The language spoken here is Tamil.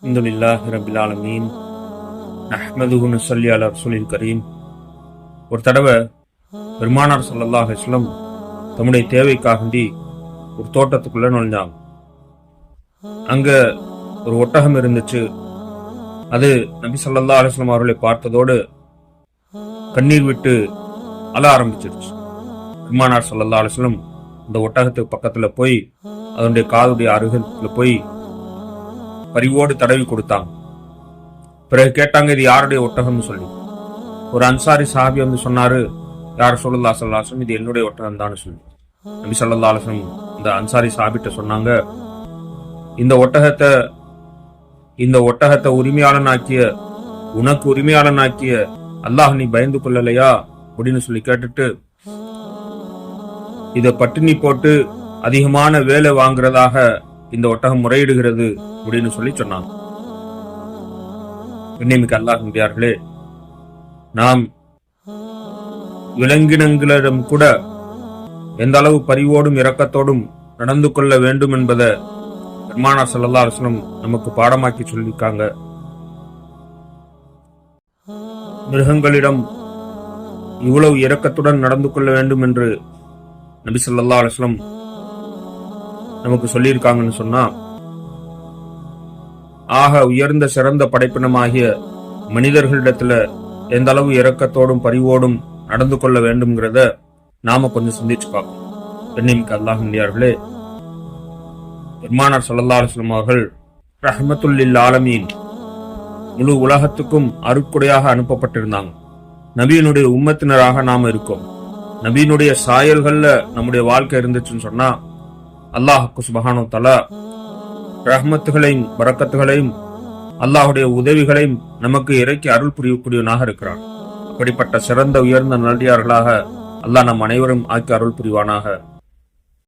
அல்ஹம்துலில்லாஹி ரப்பில் ஆலமீன் நஹ்மதுஹு நுஸல்லி அலா ரசூலில் கரீம். ஒரு தடவை பெருமானார் ஸல்லல்லாஹு அலைஹி வஸல்லம் தம்முடைய தேவைக்காண்டி ஒரு தோட்டத்துக்குள்ள நுழைஞ்சாங்க. அங்க ஒரு ஒட்டகம் இருந்துச்சு. அது நபி ஸல்லல்லாஹு அலைஹி வஸல்லம் அவர்களை பார்த்ததோடு கண்ணீர் விட்டு அழ ஆரம்பிச்சிருச்சு. பெருமானார் ஸல்லல்லாஹு அலைஹி வஸல்லம் அந்த ஒட்டகத்துக்கு பக்கத்துல போய் அதனுடைய காதுடைய அருகத்துல போய் பரிவோடு தடவி கொடுத்தாங்க. பிறகு கேட்டாங்க, இது யாருடைய ஒட்டகம்னு சொல்லி. ஒரு அன்சாரி சாஹாபி வந்து சொன்னாரு, யார் ரசூலுல்லாஹி ஸல்லல்லாஹு அலைஹி வஸல்லம், இது என்னுடைய ஒட்டகம் தான் சொல்லி. நபி ஸல்லல்லாஹு அலைஹி வஸல்லம் இந்த அன்சாரி சாஹாபிட்ட சொன்னாங்க, இந்த ஒட்டகத்தை உரிமையாளனாக்கிய, உனக்கு உரிமையாளனாக்கிய அல்லாஹ் நீ பயந்து கொள்ளலையா அப்படின்னு சொல்லி கேட்டுட்டு, இதை பட்டினி போட்டு அதிகமான வேலை வாங்குறதாக இந்த ஒட்டகம் முறையிடுகிறது அப்படின்னு சொல்லி சொன்னாங்க. இன்னைக்கு அல்லாஹ்வியார்களே, நாம் விலங்கினங்களிடம் கூட எந்த அளவு பரிவோடும் இரக்கத்தோடும் நடந்து கொள்ள வேண்டும் என்பதை பெருமானார் ஸல்லல்லாஹு அலைஹி வஸல்லம் நமக்கு பாடமாக்கி சொல்லியிருக்காங்க. மிருகங்களிடம் இவ்வளவு இரக்கத்துடன் நடந்து கொள்ள வேண்டும் என்று நபி ஸல்லல்லாஹு அலைஹி வஸல்லம் நமக்கு சொல்லியிருக்காங்கன்னு சொன்னா, ஆக உயர்ந்த சிறந்த படைப்பினமாகிய மனிதர்களிடத்துல எந்த அளவு இரக்கத்தோடும் பரிவோடும் நடந்து கொள்ள வேண்டும்ங்கிறத நாம கொஞ்சம் சிந்திச்சு பார்க்கணும். பெண்ணிமிக்க அல்லாஹ்வியார்களே, பெருமானார் ஸல்லல்லாஹு அலைஹி வஸல்லம் அவர்கள் ரஹ்மத்துல் லில் ஆலமீன், முழு உலகத்துக்கும் அருட்கொடையாக அனுப்பப்பட்டிருந்தாங்க. நபியினுடைய உம்மத்தினராக நாம இருக்கோம். நபியினுடைய சாயல்கள்ல நம்முடைய வாழ்க்கை இருந்துச்சுன்னு சொன்னா, அல்லாஹ் சுப்ஹானஹு வ தஆலா ரஹ்மத்துகளையும் பரக்கத்துகளையும் அல்லாஹுடைய உதவிகளையும் நமக்கு இறக்கி அருள் புரியக்கூடியவனாக இருக்கிறான். அப்படிப்பட்ட சிறந்த உயர்ந்த நல்லடியார்களாக அல்லாஹ் நம் அனைவரும் ஆக்கி அருள் புரிவானாக.